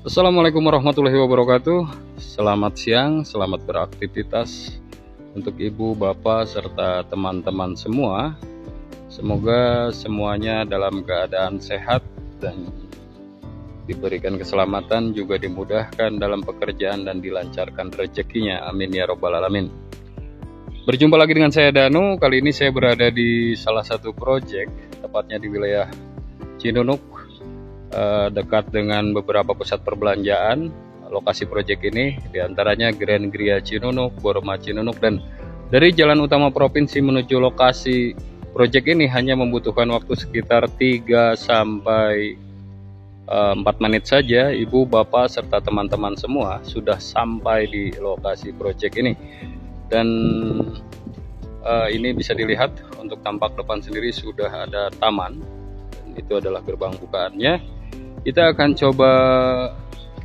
Assalamualaikum warahmatullahi wabarakatuh. Selamat siang, selamat beraktivitas untuk ibu, bapak, serta teman-teman semua. Semoga semuanya dalam keadaan sehat dan diberikan keselamatan, juga dimudahkan dalam pekerjaan dan dilancarkan rezekinya. Amin ya robbal alamin. Berjumpa lagi dengan saya Danu. Kali ini saya berada di salah satu proyek, tepatnya di wilayah Cinunuk, dekat dengan beberapa pusat perbelanjaan. Lokasi proyek ini diantaranya Grand Gria Cinunuk, Borma Cinunuk, dan dari jalan utama provinsi menuju lokasi proyek ini hanya membutuhkan waktu sekitar 3 sampai 4 menit saja. Ibu, bapak, serta teman-teman semua sudah sampai di lokasi proyek ini. Dan ini bisa dilihat untuk tampak depan sendiri sudah ada taman, dan itu adalah gerbang bukaannya. Kita akan coba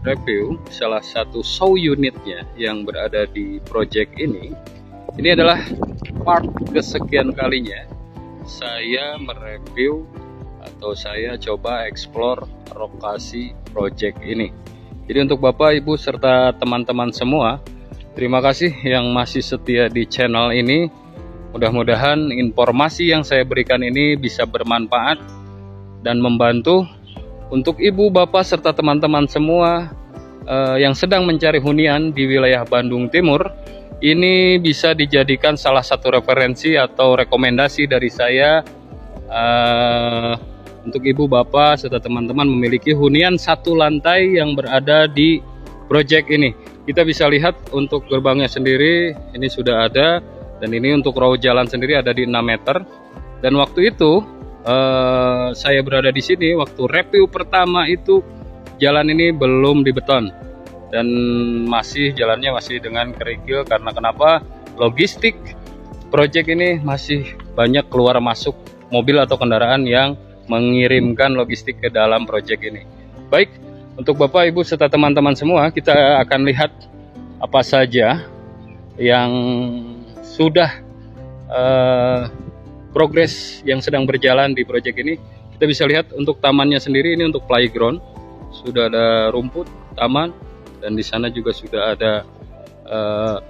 review salah satu show unitnya yang berada di project ini. Ini adalah part kesekian kalinya saya mereview atau saya coba explore lokasi project ini. Jadi untuk Bapak, Ibu, serta teman-teman semua, terima kasih yang masih setia di channel ini. Mudah-mudahan informasi yang saya berikan ini bisa bermanfaat dan membantu untuk ibu, bapak, serta teman-teman semua yang sedang mencari hunian di wilayah Bandung Timur. Ini bisa dijadikan salah satu referensi atau rekomendasi dari saya untuk ibu, bapak, serta teman-teman memiliki hunian satu lantai yang berada di proyek ini. Kita bisa lihat untuk gerbangnya sendiri ini sudah ada, dan ini untuk raut jalan sendiri ada di 6 meter. Dan waktu itu saya berada di sini waktu review pertama itu jalan ini belum dibeton dan jalannya masih dengan kerikil. Karena kenapa? Logistik proyek ini masih banyak keluar masuk mobil atau kendaraan yang mengirimkan logistik ke dalam proyek ini. Baik, untuk Bapak, Ibu, serta teman-teman semua, kita akan lihat apa saja yang sudah progres yang sedang berjalan di proyek ini. Kita bisa lihat untuk tamannya sendiri, ini untuk playground, sudah ada rumput taman, dan di sana juga sudah ada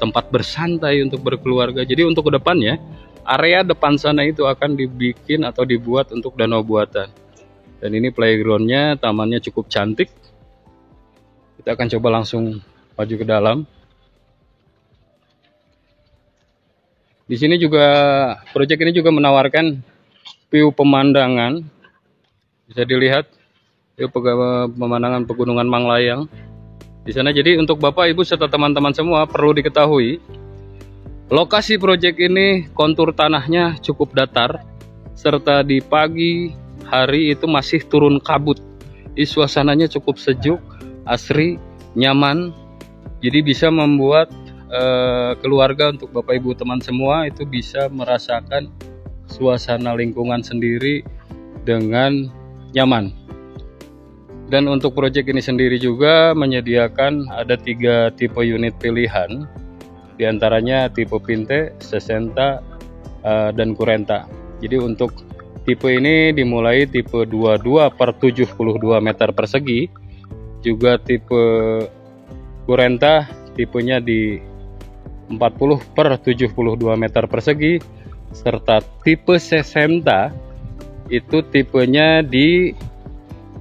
tempat bersantai untuk berkeluarga. Jadi untuk kedepannya area depan sana itu akan dibikin atau dibuat untuk danau buatan. Dan ini playgroundnya, tamannya cukup cantik. Kita akan coba langsung maju ke dalam. Di sini juga proyek ini juga menawarkan view pemandangan. Bisa dilihat view pemandangan pegunungan Manglayang di sana. Jadi untuk Bapak, Ibu, serta teman-teman semua perlu diketahui, lokasi proyek ini kontur tanahnya cukup datar, serta di pagi hari itu masih turun kabut. Di suasananya cukup sejuk, asri, nyaman. Jadi bisa membuat keluarga, untuk Bapak, Ibu, teman semua itu bisa merasakan suasana lingkungan sendiri dengan nyaman. Dan untuk proyek ini sendiri juga menyediakan ada 3 tipe unit pilihan, diantaranya tipe Pinte, 60, dan Kurenta. Jadi untuk tipe ini dimulai tipe 22/72 meter persegi, juga tipe Kurenta tipenya di 40/72 meter persegi, serta tipe 60 itu tipenya di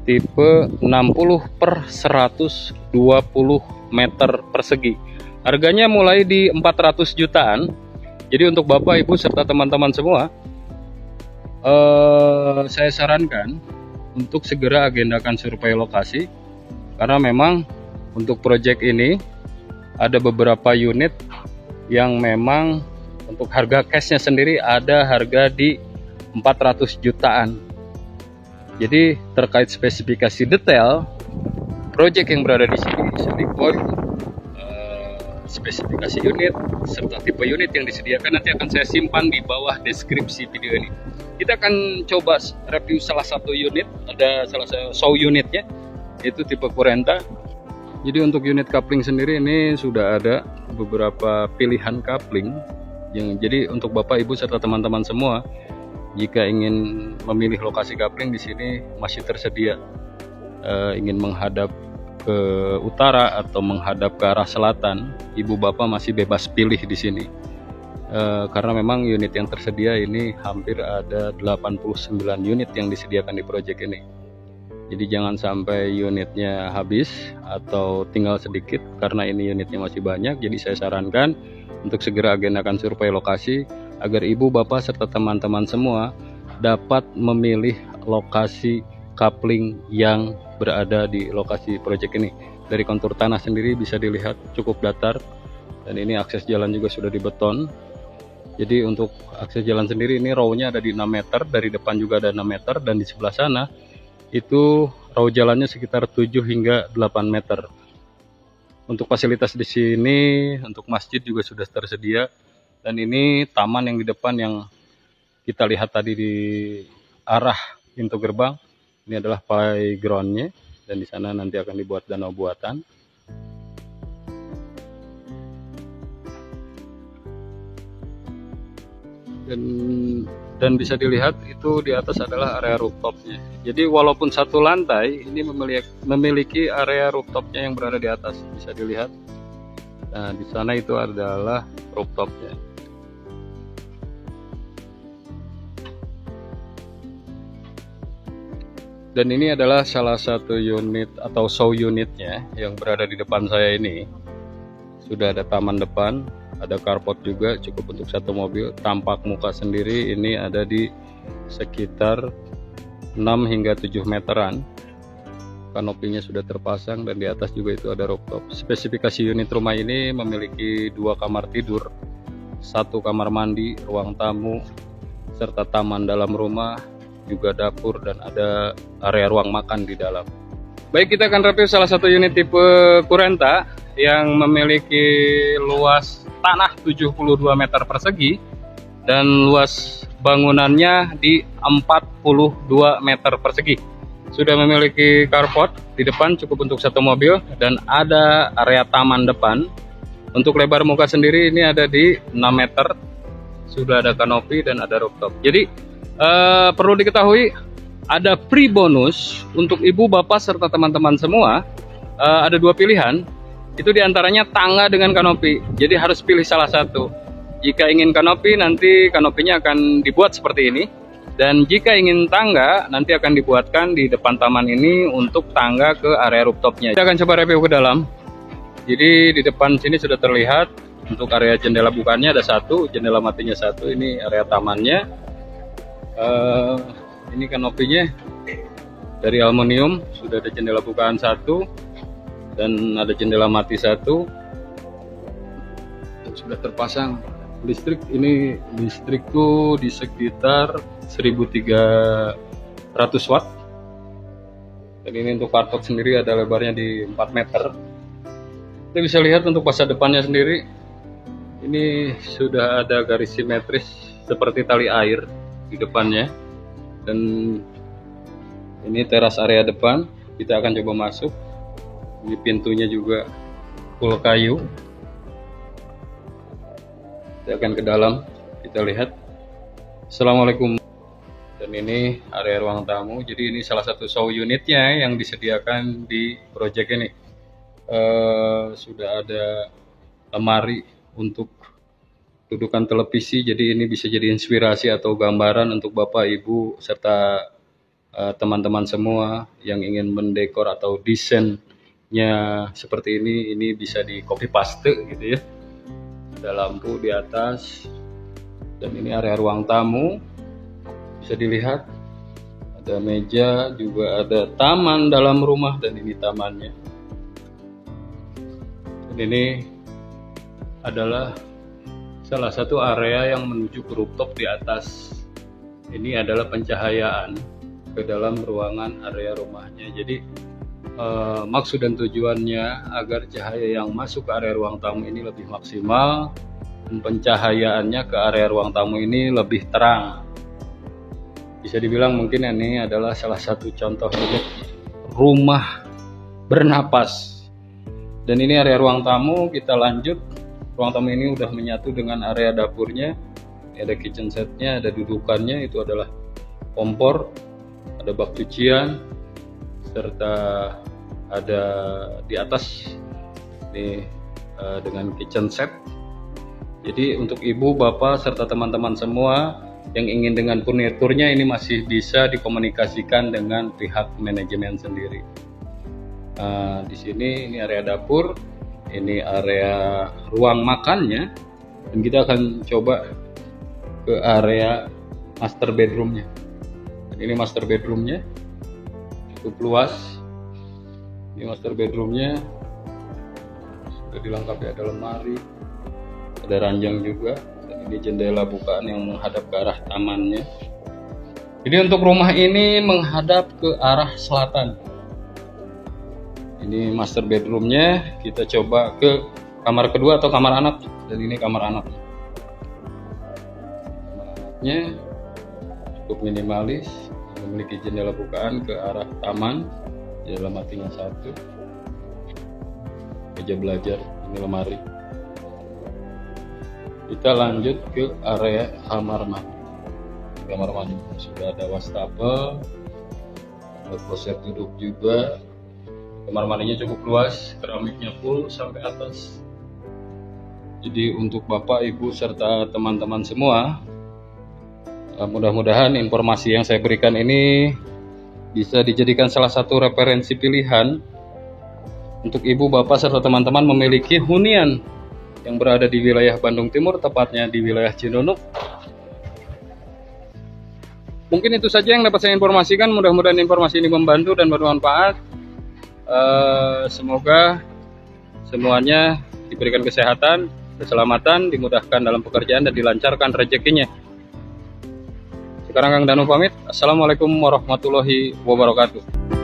tipe 60/120 meter persegi. Harganya mulai di 400 jutaan. Jadi untuk Bapak, Ibu, serta teman-teman semua, saya sarankan untuk segera agendakan survei lokasi, karena memang untuk proyek ini ada beberapa unit yang memang untuk harga cashnya sendiri ada harga di 400 jutaan. Jadi terkait spesifikasi detail proyek yang berada di sini, spesifikasi unit serta tipe unit yang disediakan nanti akan saya simpan di bawah deskripsi video ini. Kita akan coba review salah satu unit, ada salah satu show unitnya, yaitu tipe Kurenta. Jadi untuk unit coupling sendiri ini sudah ada beberapa pilihan coupling jadi untuk Bapak, Ibu, serta teman-teman semua, jika ingin memilih lokasi coupling di sini masih tersedia. Ingin menghadap ke utara atau menghadap ke arah selatan, ibu bapak masih bebas pilih di sini. Karena memang unit yang tersedia ini hampir ada 89 unit yang disediakan di proyek ini. Jadi jangan sampai unitnya habis atau tinggal sedikit, karena ini unitnya masih banyak. Jadi saya sarankan untuk segera agendakan survei lokasi agar ibu bapak serta teman-teman semua dapat memilih lokasi coupling yang berada di lokasi proyek ini. Dari kontur tanah sendiri bisa dilihat cukup datar, dan ini akses jalan juga sudah dibeton. Jadi untuk akses jalan sendiri ini row-nya ada di 6 meter, dari depan juga ada 6 meter, dan di sebelah sana itu row jalannya sekitar 7 hingga 8 meter. Untuk fasilitas di sini, untuk masjid juga sudah tersedia, dan ini taman yang di depan yang kita lihat tadi di arah pintu gerbang. Ini adalah playgroundnya, dan di sana nanti akan dibuat danau buatan. Dan bisa dilihat itu di atas adalah area rooftopnya. Jadi walaupun satu lantai, ini memiliki area rooftopnya yang berada di atas, bisa dilihat. Nah, di sana itu adalah rooftopnya. Dan ini adalah salah satu unit atau show unitnya yang berada di depan saya ini. Sudah ada taman depan, ada carport juga cukup untuk satu mobil. Tampak muka sendiri ini ada di sekitar 6 hingga 7 meteran. Kanopinya sudah terpasang, dan di atas juga itu ada rooftop. Spesifikasi unit rumah ini memiliki 2 kamar tidur, 1 kamar mandi, ruang tamu, serta taman dalam rumah, juga dapur, dan ada area ruang makan di dalam. Baik, kita akan review salah satu unit tipe Curenta yang memiliki luas tanah 72 meter persegi dan luas bangunannya di 42 meter persegi. Sudah memiliki carport di depan cukup untuk satu mobil, dan ada area taman depan. Untuk lebar muka sendiri ini ada di 6 meter, sudah ada kanopi dan ada rooftop. Jadi perlu diketahui, ada free bonus untuk ibu bapak serta teman-teman semua. Ada 2 pilihan, itu diantaranya tangga dengan kanopi. Jadi harus pilih salah satu. Jika ingin kanopi, nanti kanopinya akan dibuat seperti ini, dan jika ingin tangga, nanti akan dibuatkan di depan taman ini untuk tangga ke area rooftopnya. Kita akan coba review ke dalam. Jadi di depan sini sudah terlihat untuk area jendela bukanya ada 1, jendela matinya 1. Ini area tamannya. Ini kanopinya dari aluminium, sudah ada jendela bukaan 1 dan ada jendela mati 1, dan sudah terpasang listrik. Ini listrik tuh di sekitar 1300 watt, dan ini untuk carport sendiri ada lebarnya di 4 meter. Kita bisa lihat untuk fasade depannya sendiri, ini sudah ada garis simetris seperti tali air di depannya, dan ini teras area depan. Kita akan coba masuk. Ini pintunya juga full kayu. Kita akan ke dalam, kita lihat. Assalamualaikum. Dan ini area ruang tamu. Jadi ini salah satu show unitnya yang disediakan di proyek ini. Sudah ada lemari untuk dudukan televisi, jadi ini bisa jadi inspirasi atau gambaran untuk bapak ibu serta teman-teman semua yang ingin mendekor atau desainnya seperti ini bisa di copy paste gitu ya. Ada lampu di atas, dan ini area ruang tamu bisa dilihat, ada meja, juga ada taman dalam rumah, dan ini tamannya. Dan ini adalah salah satu area yang menuju ke rooftop di atas. Ini adalah pencahayaan ke dalam ruangan area rumahnya. Jadi maksud dan tujuannya agar cahaya yang masuk ke area ruang tamu ini lebih maksimal, dan pencahayaannya ke area ruang tamu ini lebih terang. Bisa dibilang mungkin ini adalah salah satu contoh rumah bernapas. Dan ini area ruang tamu. Kita lanjut. Ruang tamu ini udah menyatu dengan area dapurnya. Ada kitchen setnya, ada dudukannya, itu adalah kompor, ada bak cucian, serta ada di atas ini dengan kitchen set. Jadi untuk ibu, bapak, serta teman-teman semua yang ingin dengan furniturnya ini masih bisa dikomunikasikan dengan pihak manajemen sendiri. Di sini ini area dapur, ini area ruang makannya, dan kita akan coba ke area master bedroomnya. Dan ini master bedroomnya cukup luas. Ini master bedroomnya sudah dilengkapi, ada lemari, ada ranjang juga, dan ini jendela bukaan yang menghadap ke arah tamannya. Jadi untuk rumah ini menghadap ke arah selatan. Ini master bedroomnya, kita coba ke kamar kedua atau kamar anak, dan ini kamar anaknya. Kamar anaknya cukup minimalis, memiliki jendela bukaan ke arah taman, jendela matinya satu, meja belajar, ini lemari. Kita lanjut ke area kamar mandi. Kamar mandi sudah ada wastafel, ada kloset duduk juga. Kamar mandinya cukup luas, keramiknya full sampai atas. Jadi untuk bapak, ibu, serta teman-teman semua, mudah-mudahan informasi yang saya berikan ini bisa dijadikan salah satu referensi pilihan untuk ibu, bapak, serta teman-teman memiliki hunian yang berada di wilayah Bandung Timur, tepatnya di wilayah Cinunuk. Mungkin itu saja yang dapat saya informasikan. Mudah-mudahan informasi ini membantu dan bermanfaat. Semoga semuanya diberikan kesehatan, keselamatan, dimudahkan dalam pekerjaan, dan dilancarkan rezekinya. Sekarang Kang Danu pamit. Assalamualaikum warahmatullahi wabarakatuh.